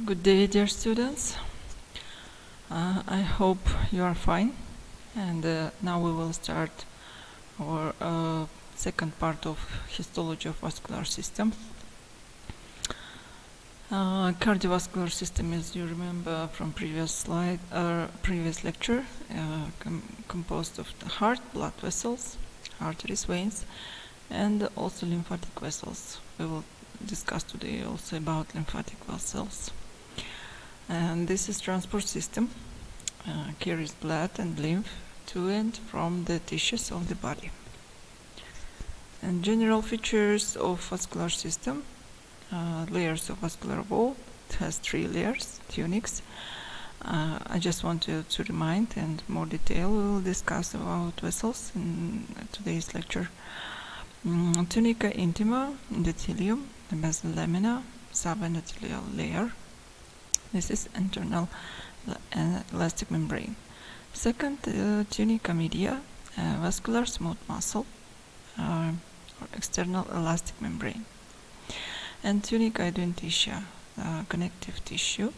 Good day, dear students. I hope you are fine. And now we will start our second part of Histology of Vascular System. Cardiovascular system, as you remember from previous lecture, composed of the heart, blood vessels, arteries, veins, and also lymphatic vessels. We will discuss today also about lymphatic vessels. And this is transport system, carries blood and lymph to and from the tissues of the body. And general features of vascular system, layers of vascular wall. It has 3 layers, tunics. I just want to remind, and more detail we will discuss about vessels in today's lecture. Tunica intima, endothelium, the basal lamina, subendothelial layer. This is internal elastic membrane. Second, tunica media, vascular smooth muscle, or external elastic membrane. And tunica adventitia, connective tissue.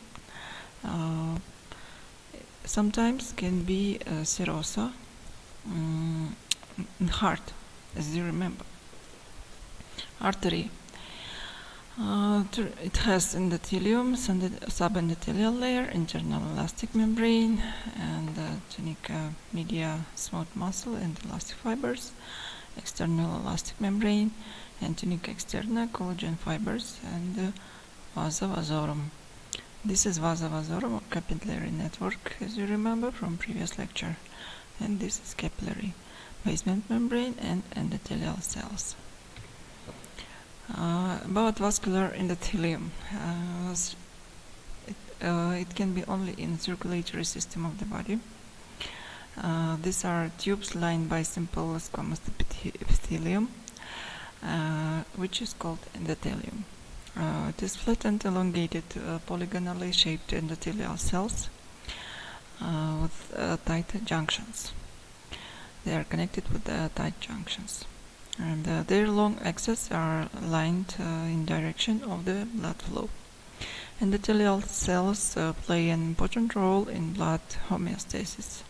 Sometimes can be serosa in heart, as you remember. Artery. It has endothelium, subendothelial layer, internal elastic membrane, and tunica media smooth muscle and elastic fibers, external elastic membrane, and tunica externa collagen fibers, and vasa vasorum. This is vasa vasorum, or capillary network, as you remember from previous lecture, and this is capillary, basement membrane, and endothelial cells. About vascular endothelium, it can be only in circulatory system of the body. These are tubes lined by simple squamous epithelium, which is called endothelium. It is flattened, elongated, polygonally shaped endothelial cells with tight junctions. They are connected with tight junctions. And their long axes are aligned in direction of the blood flow. Endothelial cells play an important role in blood homeostasis.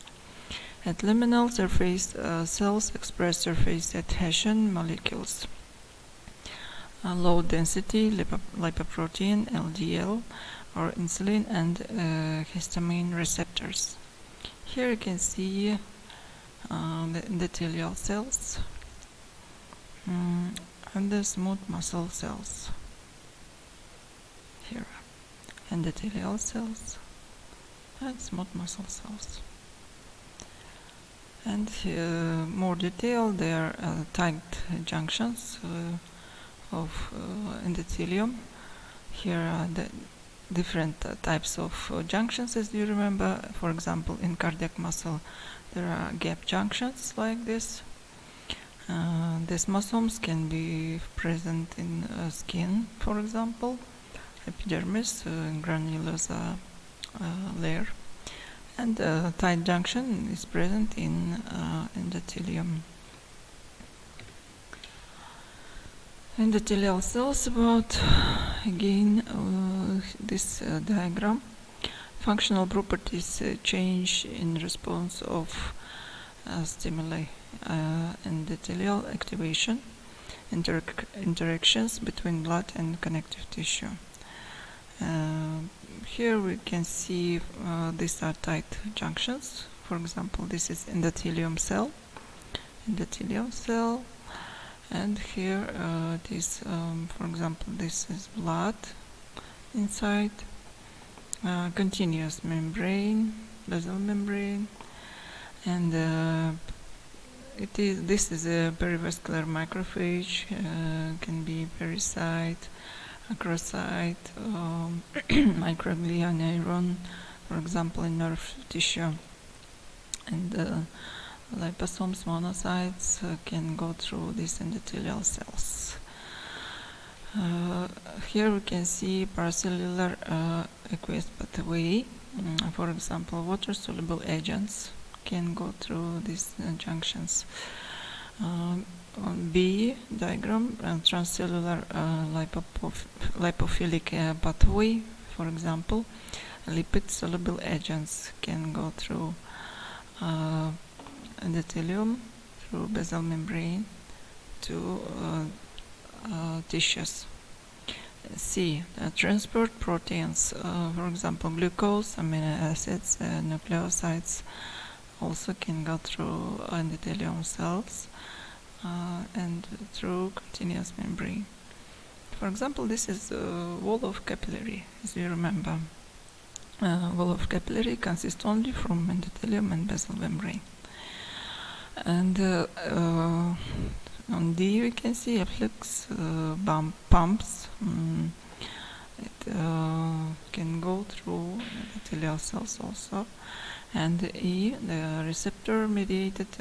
At liminal surface, cells express surface adhesion molecules, low density lipoprotein LDL, or insulin and histamine receptors. Here you can see the endothelial cells and the smooth muscle cells. Here, endothelial cells and smooth muscle cells. And more detail, there are tight junctions of endothelium. Here are the different types of junctions, as you remember. For example, in cardiac muscle, there are gap junctions like this. Desmosomes can be present in skin, for example, epidermis, granulosa layer, and tight junction is present in endothelium. Endothelial cells, about again this diagram. Functional properties change in response of stimuli, endothelial activation, interactions between blood and connective tissue. Here we can see these are tight junctions. For example, this is endothelium cell, and here it is, for example, this is blood inside, continuous membrane, basal membrane, and this is a perivascular macrophage, can be pericyte, acrocyte, microglia, neuron, for example, in nerve tissue, and liposomes, monocytes can go through these endothelial cells. Here we can see paracellular aqueous pathway. For example, water-soluble agents can go through these junctions. On B diagram, transcellular lipophilic pathway For example, lipid-soluble agents can go through endothelium, through basal membrane to tissues. C. Transport proteins, for example, glucose, amino acids, nucleosides, also can go through endothelium cells and through continuous membrane. For example, this is the wall of capillary, as you remember. Wall of capillary consists only from endothelium and basal membrane. And on D we can see efflux pumps. It can go through endothelial cells also. And E, the receptor-mediated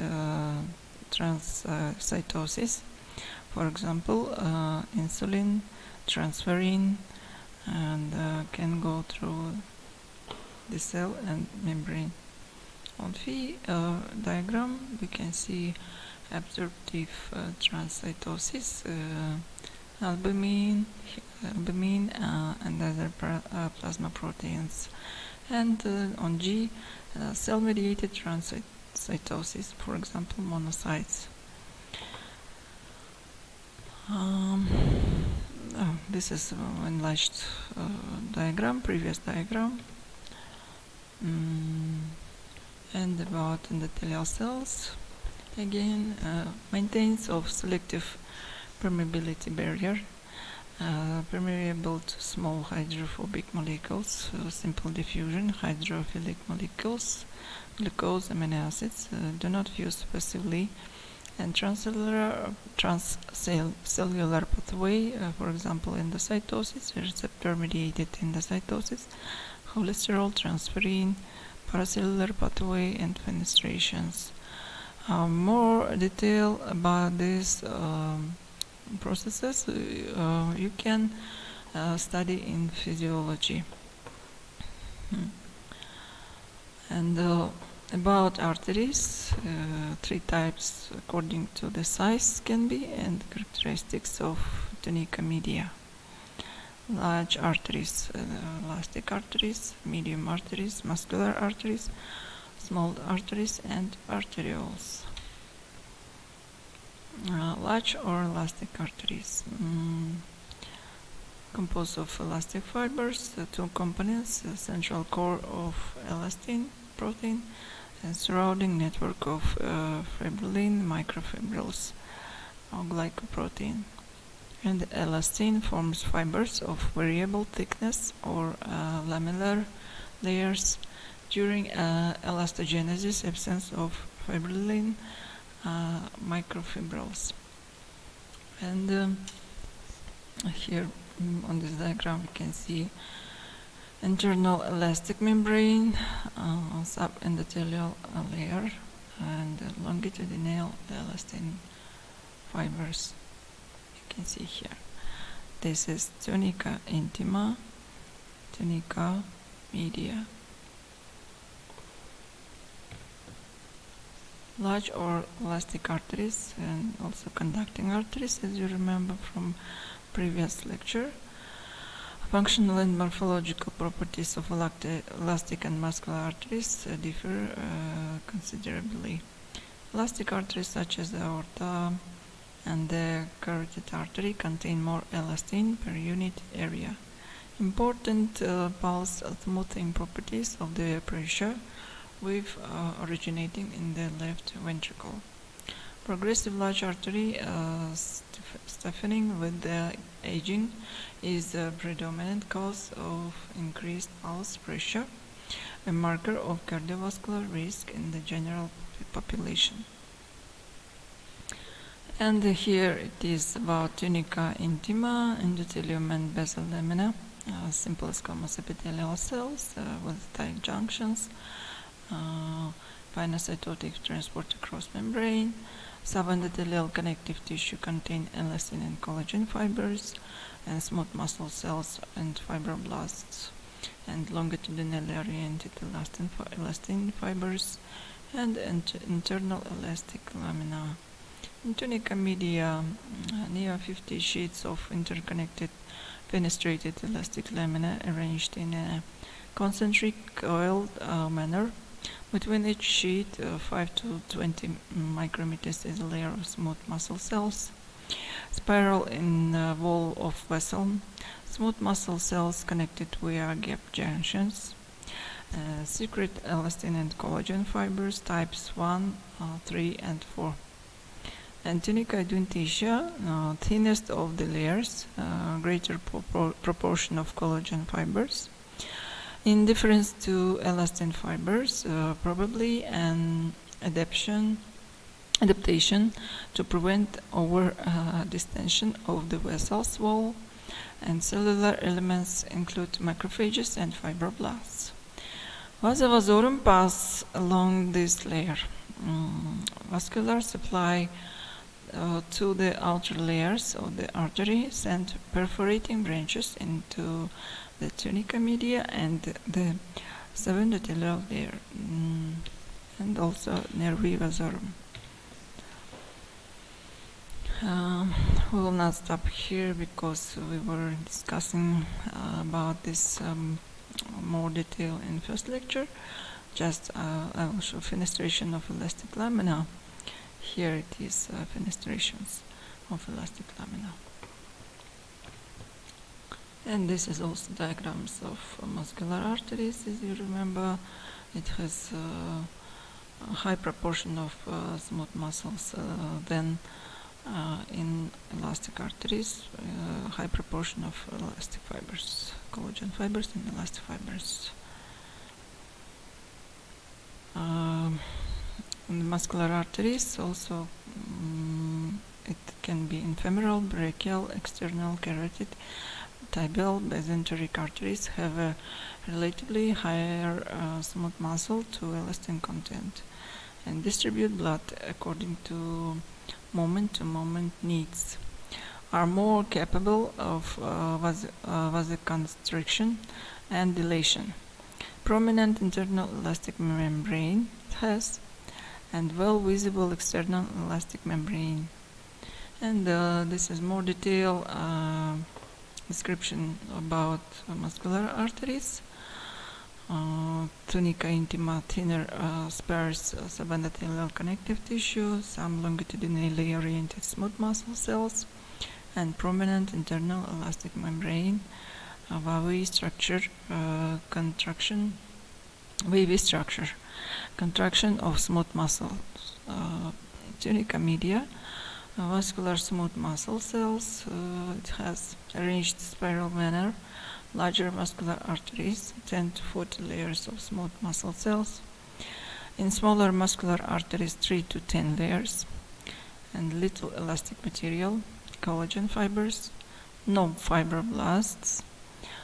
transcytosis. For example, insulin, transferrin, and can go through the cell and membrane. On Phi diagram, we can see absorptive transcytosis, albumin, and other plasma proteins. And on G, cell-mediated transcytosis, for example, monocytes. This is enlarged diagram, previous diagram. And about endothelial cells, again, maintains of selective permeability barrier, permeable to small hydrophobic molecules, simple diffusion, hydrophilic molecules, glucose, amino acids, do not fuse passively, and transcellular pathway, for example, endocytosis, receptor-mediated endocytosis, cholesterol, transferrin, paracellular pathway, and fenestrations. More detail about these processes you can study in physiology. And about arteries, three types according to the size can be, and characteristics of tunica media. Large arteries, elastic arteries, medium arteries, muscular arteries, small arteries, and arterioles. Large or elastic arteries composed of elastic fibers, two components, the central core of elastin protein and surrounding network of fibrillin microfibrils or glycoprotein. And elastin forms fibers of variable thickness or lamellar layers during elastogenesis, absence of fibrillin microfibrils. And here on this diagram we can see internal elastic membrane, subendothelial layer, and longitudinal elastin fibers. You can see here. This is tunica intima, tunica media. Large or elastic arteries and also conducting arteries, as you remember from previous lecture. Functional and morphological properties of elastic and muscular arteries differ considerably. Elastic arteries such as the aorta and the carotid artery contain more elastin per unit area. Important pulse smoothing properties of the pressure wave originating in the left ventricle. Progressive large artery stiffening with the aging is the predominant cause of increased pulse pressure, a marker of cardiovascular risk in the general population. And here it is about tunica intima, endothelium and basal lamina, simple squamous epithelial cells with tight junctions, pinocytotic transport across membrane. Subendothelial connective tissue contain elastin and collagen fibers, and smooth muscle cells and fibroblasts, and longitudinally oriented elastin fibers, and internal elastic lamina. In tunica media, near 50 sheets of interconnected fenestrated elastic lamina arranged in a concentric coiled manner. Between each sheet, 5 to 20 micrometers is a layer of smooth muscle cells. Spiral in the wall of vessel. Smooth muscle cells connected via gap junctions. Secret elastin and collagen fibers types 1, 3 and 4. And tunica adventitia, thinnest of the layers, greater proportion of collagen fibers. In difference to elastin fibers, probably an adaptation to prevent over distension of the vessel's wall, and cellular elements include macrophages and fibroblasts. Vasa vasorum pass along this layer. Vascular supply to the outer layers of the artery send perforating branches into the tunica media and the subendothelial layer, and also nervi vasorum. We will not stop here because we were discussing about this more detail in first lecture. Just I will show fenestration of elastic lamina. Here it is fenestrations of elastic lamina. And this is also diagrams of muscular arteries. As you remember, it has a high proportion of smooth muscles than in elastic arteries, high proportion of elastic fibers, collagen fibers and elastic fibers. In the muscular arteries also it can be in femoral, brachial, external, carotid, tibial, mesenteric arteries have a relatively higher smooth muscle to elastin content and distribute blood according to moment-to-moment needs, are more capable of vasoconstriction and dilation. Prominent internal elastic membrane has, and well visible external elastic membrane. And this is more detailed description about muscular arteries. Tunica intima, thinner sparse subendothelial connective tissue, some longitudinally oriented smooth muscle cells, and prominent internal elastic membrane, wavy structure, contraction of smooth muscles, tunica media, vascular smooth muscle cells. It has arranged spiral manner, larger muscular arteries, 10 to 40 layers of smooth muscle cells. In smaller muscular arteries, 3 to 10 layers, and little elastic material, collagen fibers, no fibroblasts.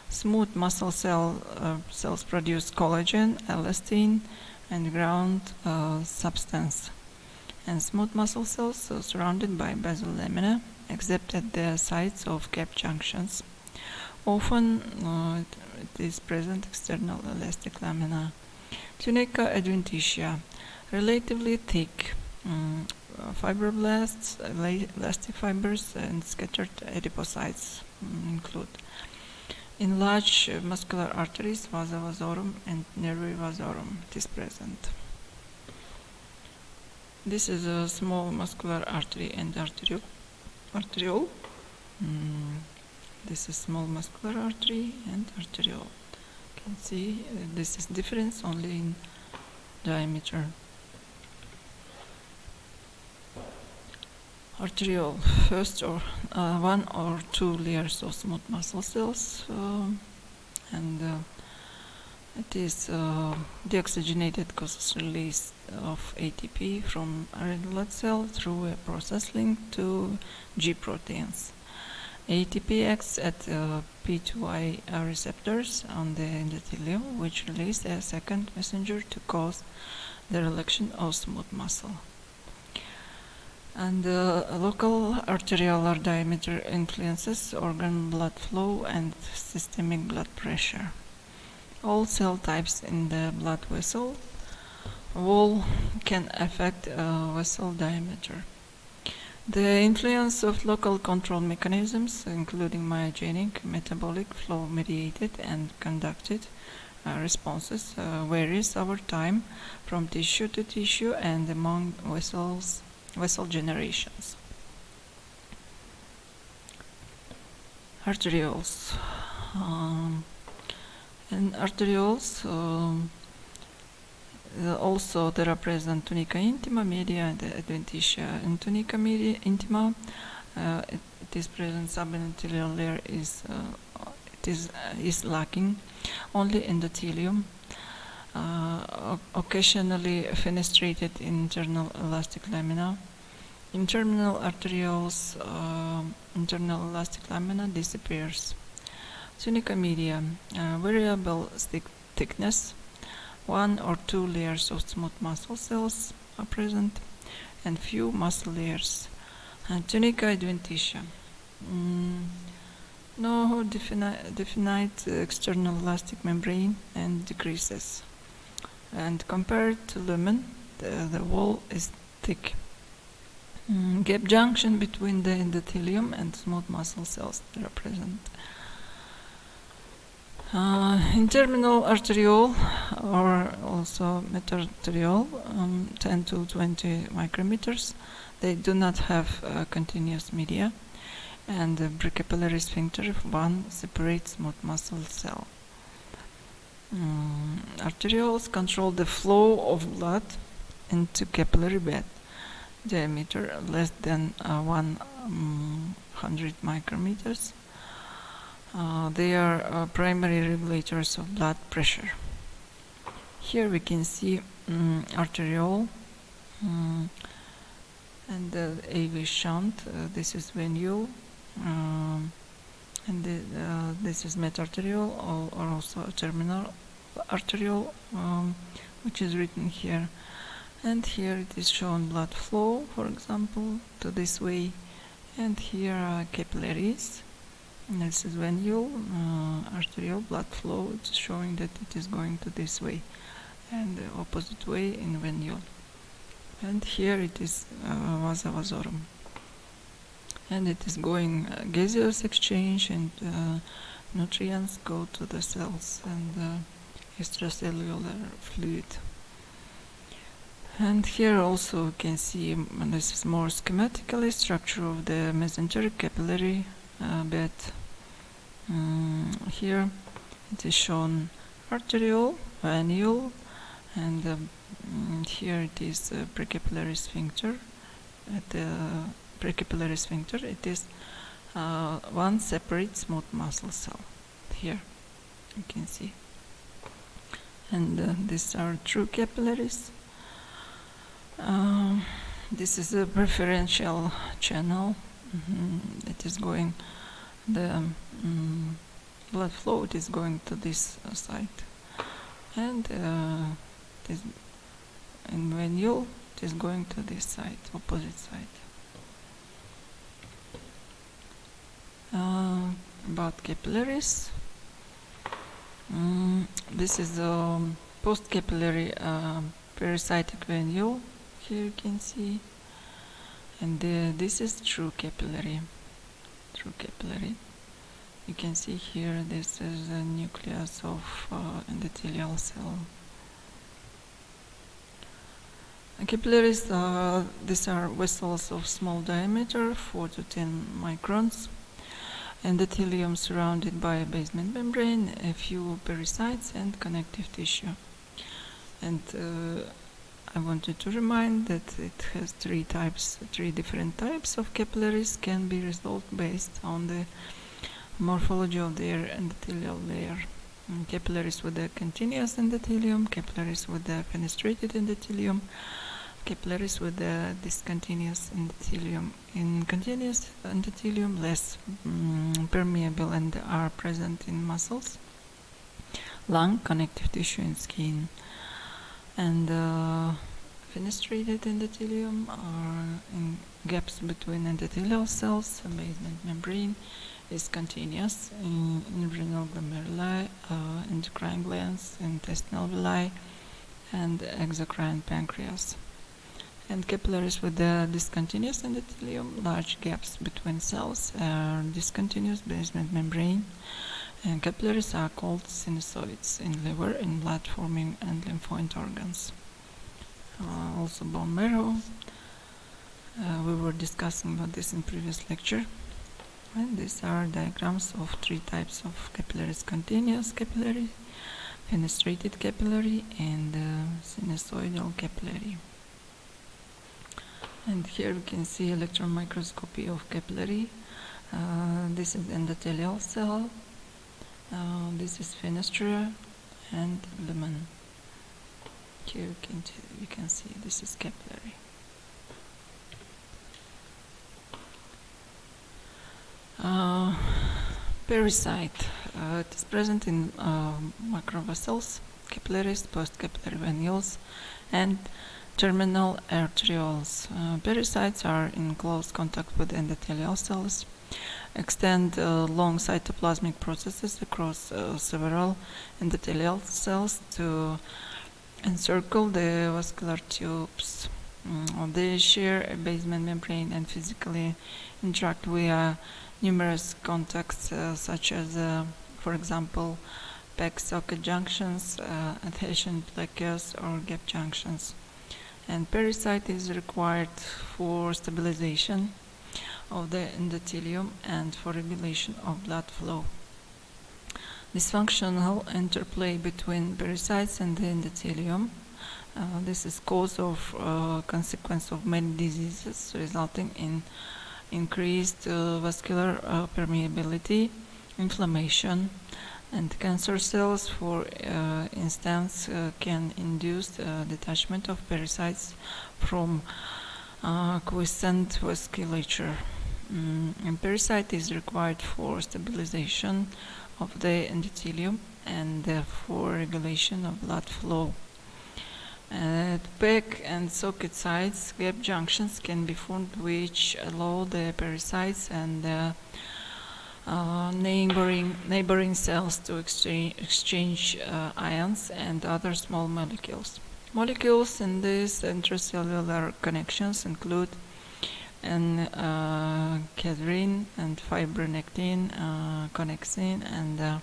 Smooth muscle cells produce collagen, elastin, and ground substance. And smooth muscle cells are surrounded by basal lamina, except at the sites of gap junctions. Often it is present external elastic lamina. Tunica adventitia, relatively thick, fibroblasts, elastic fibers, and scattered adipocytes include. In large muscular arteries, vasa vasorum and nervi vasorum, it is present. This is a small muscular artery and arteriole. This is small muscular artery and arteriole. You can see this is difference only in diameter. Arteriole, first or one or two layers of smooth muscle cells, and it is deoxygenated causes release of ATP from red blood cell through a process linked to G proteins. ATP acts at P2Y receptors on the endothelium, which release a second messenger to cause the relaxation of smooth muscle. And local arteriolar diameter influences organ blood flow and systemic blood pressure. All cell types in the blood vessel wall can affect vessel diameter. The influence of local control mechanisms, including myogenic, metabolic, flow-mediated, and conducted responses, varies over time from tissue to tissue and among vessel generations. Arterioles. And arterioles also they represent tunica intima, media, and adventitia. In tunica media intima, it is present subendothelial layer is lacking, only endothelium. Occasionally fenestrated internal elastic lamina. In terminal arterioles, internal elastic lamina disappears. Tunica media, variable thickness. 1 or 2 layers of smooth muscle cells are present, and few muscle layers. And tunica adventitia. No definite external elastic membrane and decreases. And compared to lumen, the wall is thick. Gap junction between the endothelium and smooth muscle cells are present. In terminal arteriole, or also metarteriole, 10 to 20 micrometers, they do not have continuous media, and the precapillary sphincter of one separates smooth muscle cell. Arterioles control the flow of blood into capillary bed, diameter less than 100 micrometers. They are primary regulators of blood pressure. Here we can see arteriole and the AV shunt. This is venule, and this is metarteriole, or also a terminal arteriole, which is written here. And here it is shown blood flow, for example, to this way. And here are capillaries. This is venule, arteriole, blood flow. It's showing that it is going to this way, and the opposite way in venule. And here it is vasa vasorum. And it is going gaseous exchange, and nutrients go to the cells and extracellular fluid. And here also we can see, this is more schematically, structure of the mesenteric capillary bed. Here it is shown arteriole, venule, and here it is precapillary sphincter. At the precapillary sphincter, it is one separate smooth muscle cell. Here you can see. And these are true capillaries. This is a preferential channel. It is going, the blood flow it is going to this side, and this in venule it is going to this side, opposite side. About capillaries, this is the post-capillary pericytic venule. Here you can see, and this is true capillary. You can see here this is the nucleus of endothelial cell. Capillaries, these are vessels of small diameter, 4 to 10 microns. Endothelium surrounded by a basement membrane, a few pericytes, and connective tissue. And I wanted to remind that it has three different types of capillaries can be resolved based on the morphology of their endothelial layer. Capillaries with a continuous endothelium, capillaries with a fenestrated endothelium, capillaries with a discontinuous endothelium. In continuous endothelium, less permeable and are present in muscles, lung, connective tissue, and skin. And fenestrated endothelium are in gaps between endothelial cells. The basement membrane is continuous in renal glomeruli, endocrine glands, intestinal villi, and exocrine pancreas. And capillaries with the discontinuous endothelium, large gaps between cells, discontinuous basement membrane. And capillaries are called sinusoids in liver, in blood-forming and lymphoid organs. Also bone marrow. We were discussing about this in previous lecture. And these are diagrams of three types of capillaries: continuous capillary, fenestrated capillary, and sinusoidal capillary. And here we can see electron microscopy of capillary. This is endothelial cell. This is fenestra and lumen. Here you can see this is capillary. Pericyte. It is present in macrovessels, capillaries, postcapillary venules, and terminal arterioles. Pericytes are in close contact with endothelial cells, extend long cytoplasmic processes across several endothelial cells to encircle the vascular tubes. They share a basement membrane and physically interact via numerous contacts such as, for example, PEG socket junctions, adhesion plaques, or gap junctions. And pericyte is required for stabilization of the endothelium and for regulation of blood flow. Dysfunctional interplay between pericytes and the endothelium. This is cause of consequence of many diseases, resulting in increased vascular permeability, inflammation, and cancer cells, for instance, can induce detachment of pericytes from quiescent vasculature. And pericyte is required for stabilization of the endothelium and for regulation of blood flow. At PEG and socket sites, gap junctions can be formed which allow the pericytes and neighboring cells to exchange ions and other small molecules. Molecules in these intracellular connections include cadherin and fibronectin, connexin, and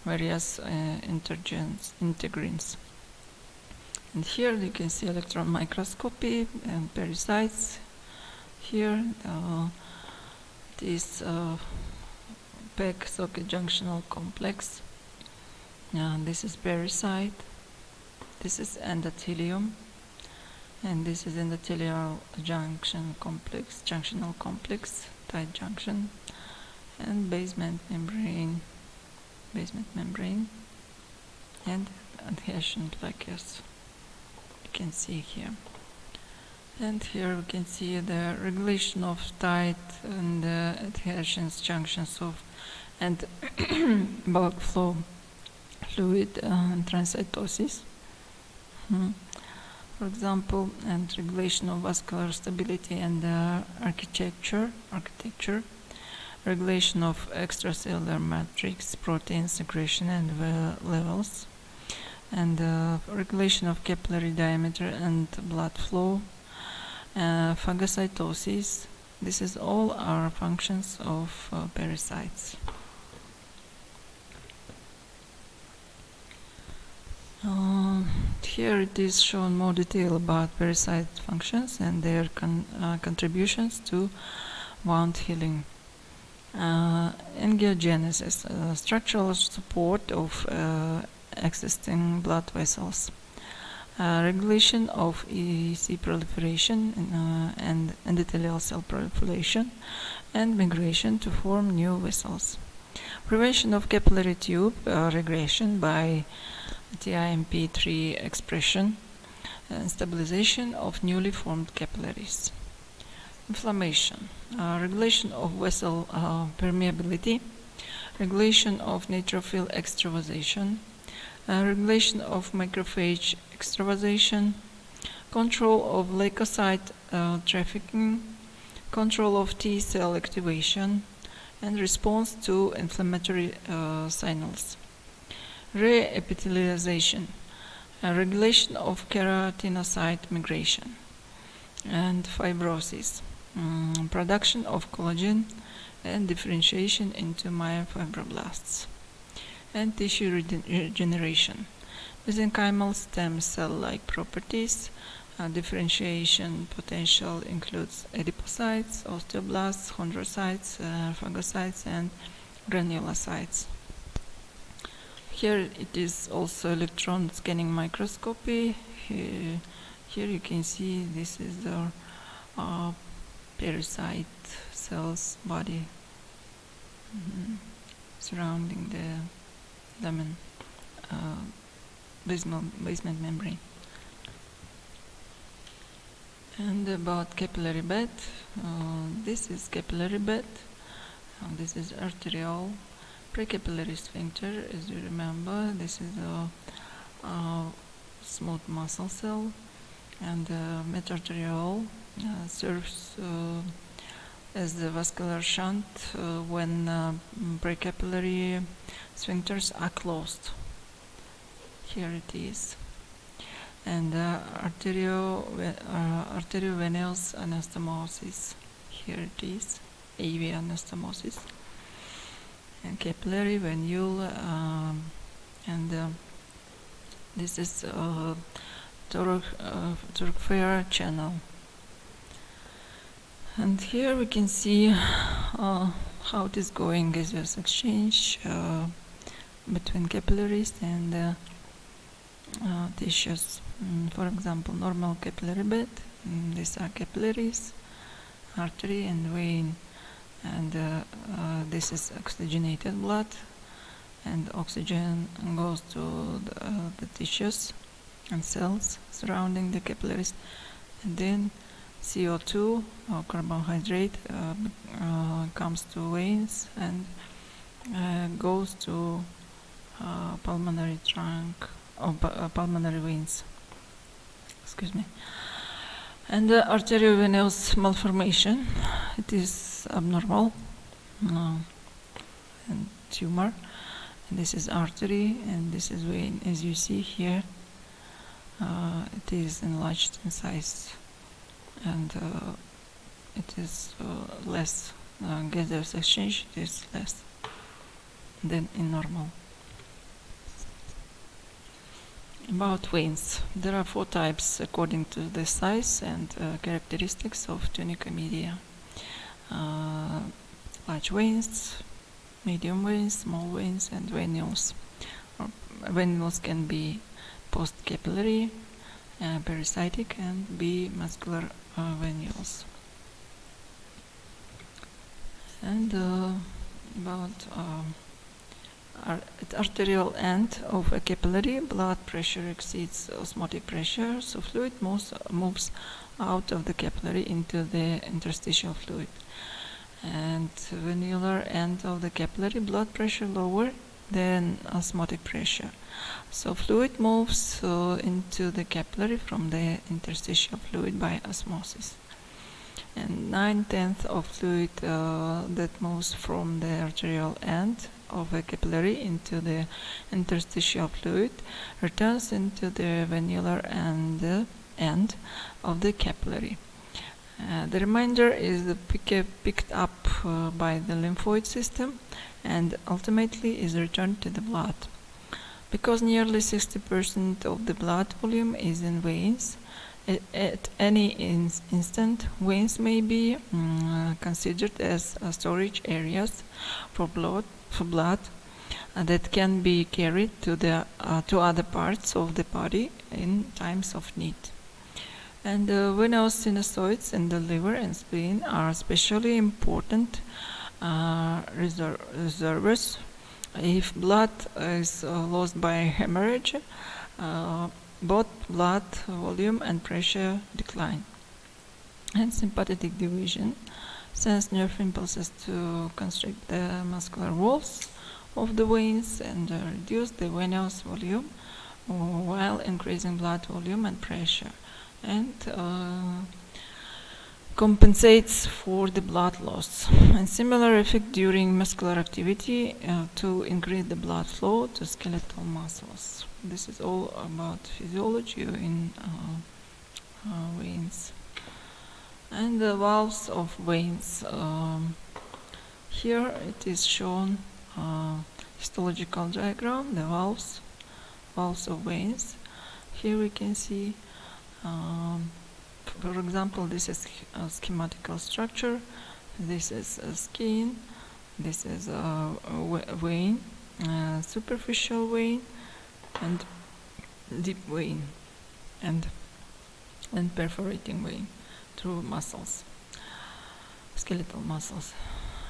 various integrins. And here you can see electron microscopy and pericytes. Here, this PEG socket junctional complex. This is pericyte. This is endothelium, and this is endothelial junctional complex, tight junction, and basement membrane, and adhesion plaques. You can see here. And here we can see the regulation of tight and adhesions junctions of and bulk flow fluid and transcytosis. For example, and regulation of vascular stability and architecture, regulation of extracellular matrix, protein secretion and levels, and regulation of capillary diameter and blood flow, phagocytosis. This is all are functions of pericytes. Here it is shown more detail about pericyte functions and their contributions to wound healing. Angiogenesis, structural support of existing blood vessels, regulation of EC proliferation and endothelial cell proliferation and migration to form new vessels, prevention of capillary tube regression by TIMP3 expression, and stabilization of newly formed capillaries. Inflammation, regulation of vessel permeability, regulation of neutrophil extravasation, regulation of macrophage extravasation, control of leukocyte trafficking, control of T cell activation, and response to inflammatory signals. Re-epithelialization, regulation of keratinocyte migration, and fibrosis, production of collagen and differentiation into myofibroblasts, and tissue regeneration. Mesenchymal stem cell-like properties. Differentiation potential includes adipocytes, osteoblasts, chondrocytes, phagocytes, and granulocytes. Here it is also electron scanning microscopy. Here you can see this is the pericyte cells body surrounding the lumen basement membrane. And about capillary bed, this is capillary bed, this is arteriole, precapillary sphincter, as you remember. This is a smooth muscle cell, and metarteriole serves as the vascular shunt when precapillary sphincters are closed. Here it is. And arteriovenous anastomosis. Here it is, AV anastomosis. And capillary, venule, and this is thoracic channel. And here we can see how it is going gaseous exchange between capillaries and tissues. For example, normal capillary bed, these are capillaries, artery and vein, and this is oxygenated blood, and oxygen goes to the tissues and cells surrounding the capillaries, and then CO2 or carbohydrate comes to veins and goes to pulmonary trunk or pulmonary veins. Excuse me. And the arteriovenous malformation, it is abnormal and tumor. And this is artery, and this is vein. As you see here, it is enlarged in size, and it is less gaseous exchange. It is less than in normal. About veins, there are 4 types according to the size and characteristics of tunica media. Large veins, medium veins, small veins, and venules. Venules can be post-capillary, pericytic, and be muscular venules. And about at arterial end of a capillary, blood pressure exceeds osmotic pressure, so fluid moves out of the capillary into the interstitial fluid. And venular end of the capillary, blood pressure lower than osmotic pressure, so fluid moves into the capillary from the interstitial fluid by osmosis. And 9/10 of fluid that moves from the arterial end of a capillary into the interstitial fluid returns into the venular end of the capillary. The remainder is picked up by the lymphoid system and ultimately is returned to the blood. Because nearly 60% of the blood volume is in veins, at any instant, veins may be considered as storage areas for blood that can be carried to other parts of the body in times of need. And venous sinusoids in the liver and spleen are especially important reservoirs. If blood is lost by hemorrhage, both blood volume and pressure decline. And sympathetic division sends nerve impulses to constrict the muscular walls of the veins and reduce the venous volume while increasing blood volume and pressure, and compensates for the blood loss. And similar effect during muscular activity to increase the blood flow to skeletal muscles. This is all about physiology in veins. And the valves of veins. Here it is shown histological diagram, the valves of veins. Here we can see, for example, this is a schematical structure. This is a skin. This is a vein, superficial vein, and deep vein, and perforating vein through muscles, skeletal muscles.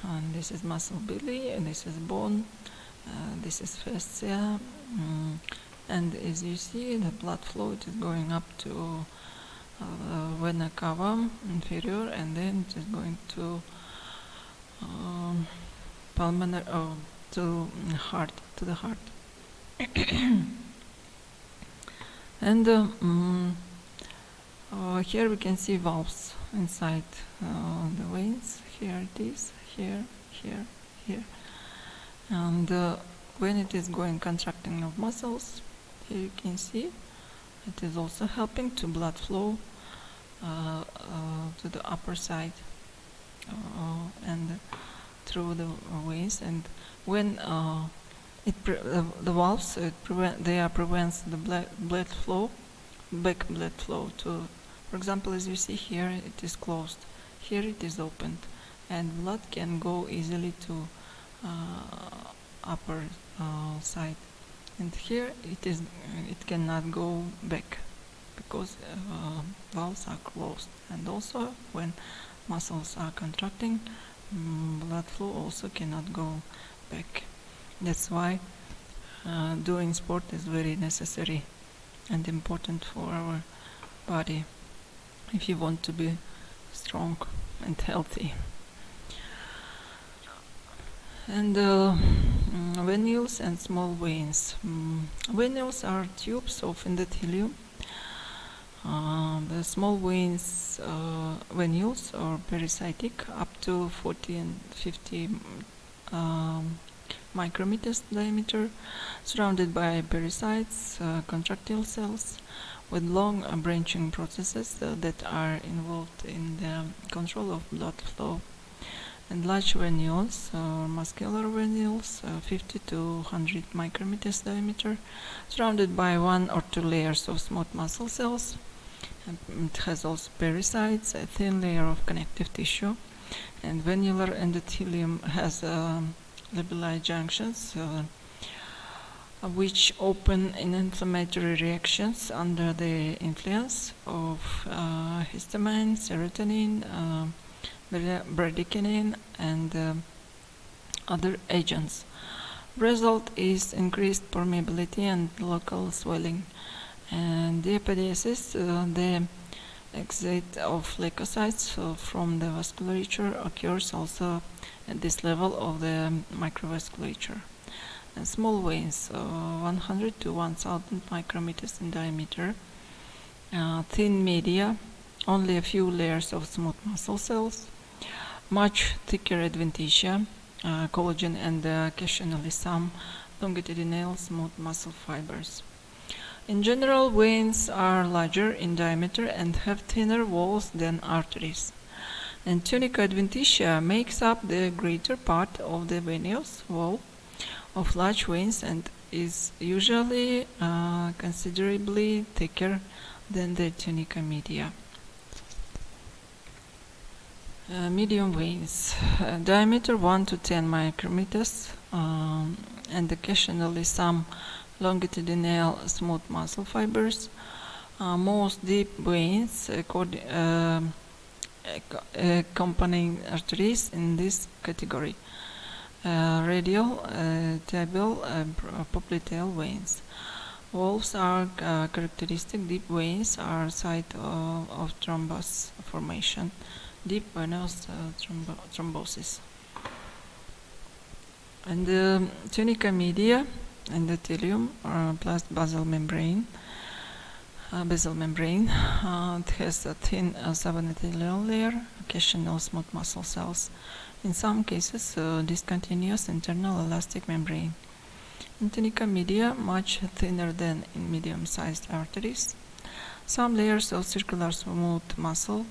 And this is muscle belly, and this is bone, this is fascia, and as you see, the blood flow is going up to vena cava inferior, and then it is going to pulmonary, to the heart. And here we can see valves inside the veins. Here it is, here, and when it is going contracting of muscles, here you can see it is also helping to blood flow to the upper side and through the veins. And when the valves prevents the blood flow, back blood flow to, for example, as you see here, it is closed, here it is opened, and blood can go easily to upper side, and here it cannot go back because valves are closed. And also when muscles are contracting, blood flow also cannot go back. That's why doing sport is very necessary and important for our body if you want to be strong and healthy. And venules and small veins. Venules are tubes of endothelium. The small veins, venules, are pericytic, up to 40 and 50 micrometers diameter, surrounded by pericytes, contractile cells, with long branching processes that are involved in the control of blood flow. And large venules, muscular venules, 50 to 100 micrometers diameter, surrounded by one or two layers of smooth muscle cells. It has also pericytes, a thin layer of connective tissue, and venular endothelium has labelli junctions, which open in inflammatory reactions under the influence of histamine, serotonin, bradykinin, and other agents. Result is increased permeability and local swelling. And diapedesis, the exit of leukocytes from the vasculature, occurs also at this level of the microvasculature. And small veins, 100 to 1000 micrometers in diameter, thin media, only a few layers of smooth muscle cells, much thicker adventitia, collagen, and occasionally some longitudinal smooth muscle fibers. In general, veins are larger in diameter and have thinner walls than arteries. And tunica adventitia makes up the greater part of the venous wall of large veins and is usually considerably thicker than the tunica media. Medium veins, diameter 1 to 10 micrometers, and occasionally some longitudinal smooth muscle fibers. Most deep veins accompanying arteries in this category. Radial, tibial, popliteal veins. Valves are characteristic. Deep veins are site of thrombus formation, deep venous thrombosis. And the tunica media, endothelium, plus basal membrane. It has a thin subendothelial layer, occasional smooth muscle cells. In some cases, discontinuous internal elastic membrane. In tunica media, much thinner than in medium-sized arteries. Some layers of circular smooth muscle,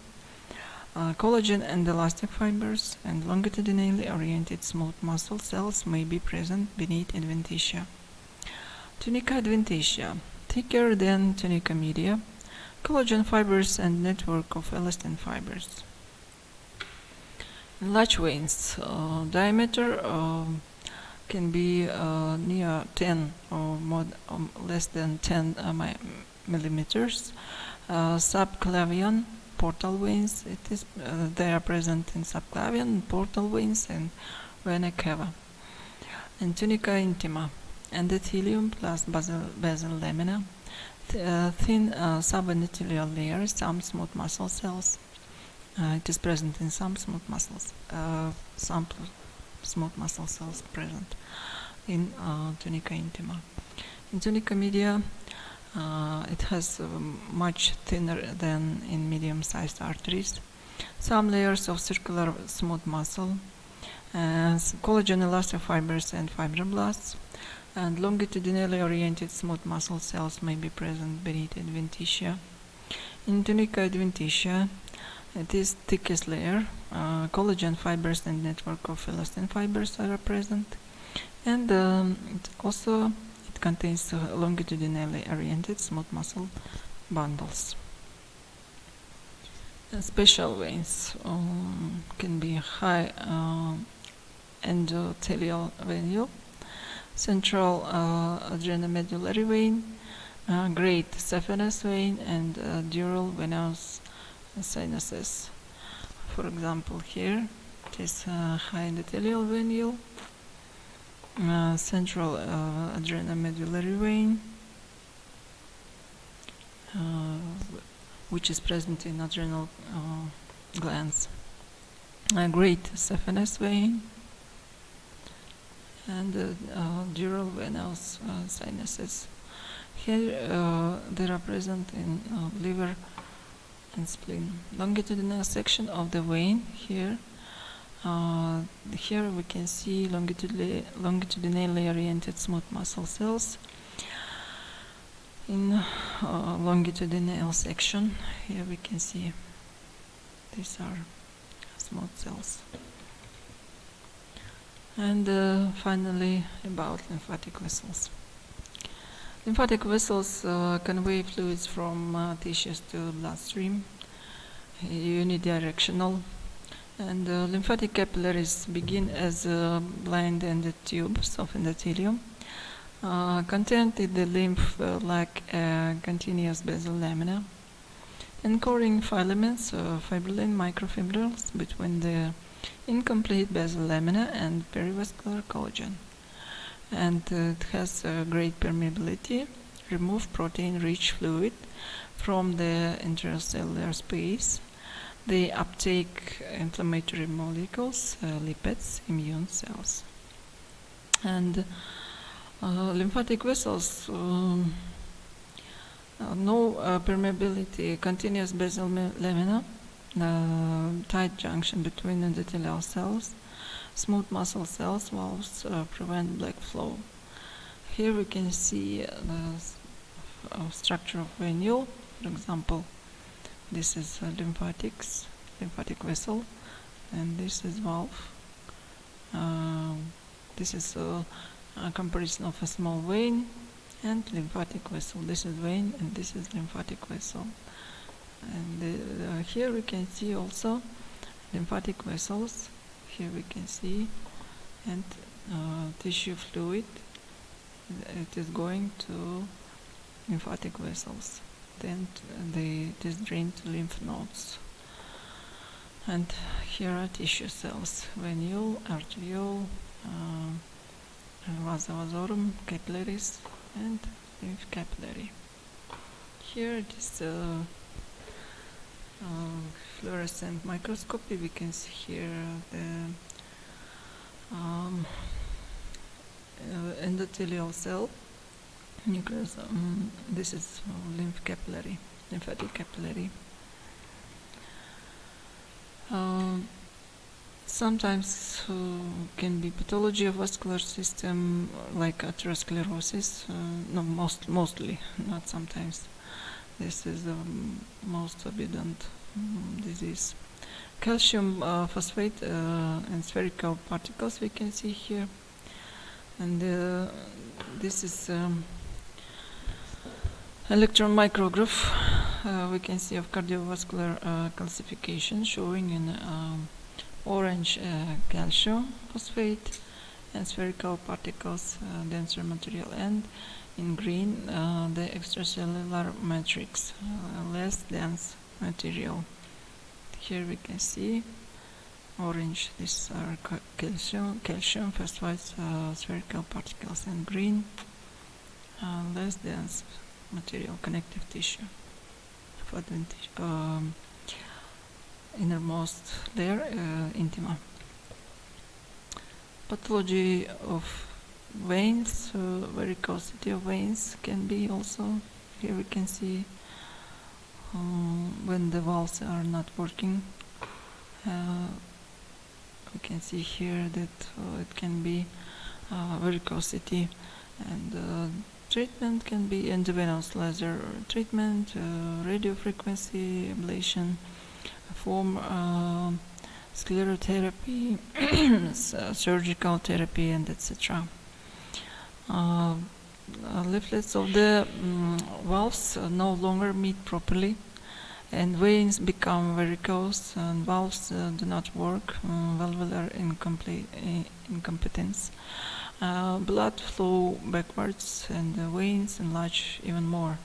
Collagen and elastic fibers and longitudinally oriented smooth muscle cells may be present beneath adventitia. Tunica adventitia, thicker than tunica media, collagen fibers and network of elastin fibers. Large veins, diameter can be near 10 or less than 10 millimeters. Subclavian portal veins, they are present in subclavian, portal veins, and vena cava. And tunica intima, endothelium plus basal lamina, thin subendothelial layer, some smooth muscle cells. It is present in some smooth muscles. Some smooth muscle cells present in tunica intima. In tunica media, it has much thinner than in medium-sized arteries. Some layers of circular smooth muscle, collagen elastic fibers and fibroblasts, and longitudinally oriented smooth muscle cells may be present beneath adventitia. In tunica adventitia, it is thickest layer. Collagen fibers and network of elastin fibers are present, and it contains longitudinally oriented smooth muscle bundles. Special veins can be high endothelial venule, central adrenomedullary vein, great saphenous vein, and dural venous sinuses. For example, here it is high endothelial venule, central adrenomedullary vein, which is present in adrenal glands, great saphenous vein, and dural venous sinuses. Here they are present in liver and spleen. Longitudinal section of the vein here. Here we can see longitudinally oriented smooth muscle cells. In longitudinal section, here we can see these are smooth cells. And finally, about lymphatic vessels. Lymphatic vessels convey fluids from tissues to bloodstream, unidirectional, and lymphatic capillaries begin as blind-ended tubes of endothelium, contained in the lymph like continuous basal lamina, anchoring filaments, fibrillin microfibrils between the incomplete basal lamina and perivascular collagen. And it has great permeability, remove protein-rich fluid from the intracellular space. They uptake inflammatory molecules, lipids, immune cells. And lymphatic vessels, no permeability, continuous basal lamina, tight junction between endothelial cells, smooth muscle cells, valves prevent black flow. Here we can see the structure of venule. For example, this is lymphatic vessel, and this is valve. This is a comparison of a small vein and lymphatic vessel. This is vein and this is lymphatic vessel. And here we can see also lymphatic vessels. Here we can see, and tissue fluid. It is going to lymphatic vessels. Then it is drained to lymph nodes. And here are tissue cells: venule, arteriole, vasa vasorum, capillaries, and lymph capillary. Here it is fluorescent microscopy. We can see here the endothelial cell nucleus. This is lymphatic capillary. Sometimes can be pathology of vascular system like atherosclerosis. No, mostly, not sometimes. This is the most abundant disease. calcium phosphate and spherical particles we can see here, and this is electron micrograph we can see of cardiovascular calcification, showing in orange calcium phosphate and spherical particles, denser material, and in green the extracellular matrix, less dense material. Here we can see orange, these are calcium phosphates, spherical particles, and green less dense material, connective tissue, innermost layer, intima. Pathology of veins, varicosity of veins can be also. Here we can see when the valves are not working. We can see here that it can be varicosity, and treatment can be endovenous laser treatment, radiofrequency ablation, foam sclerotherapy, surgical therapy, and etc. Leaflets of the valves no longer meet properly, and veins become varicose, and valves do not work, valvular incompetence. Blood flow backwards, and the veins enlarge even more.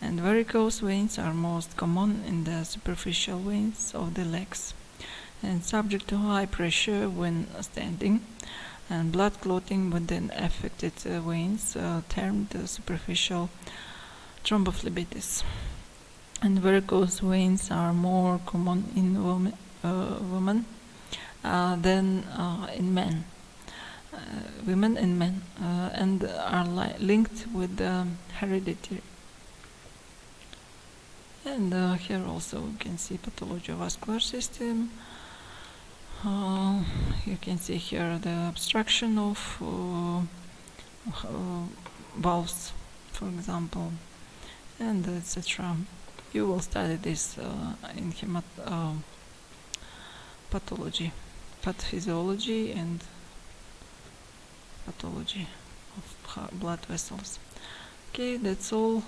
And varicose veins are most common in the superficial veins of the legs, and subject to high pressure when standing, and blood clotting within affected veins, termed superficial thrombophlebitis. And varicose veins are more common in women than in men. Women and men, and are linked with heredity. And here also you can see pathology of vascular system. You can see here the obstruction of valves, for example, and etc. You will study this in pathology, pathophysiology, and pathology of blood vessels. Okay, that's all.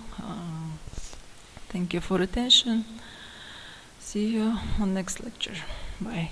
Thank you for attention. See you on next lecture. Bye.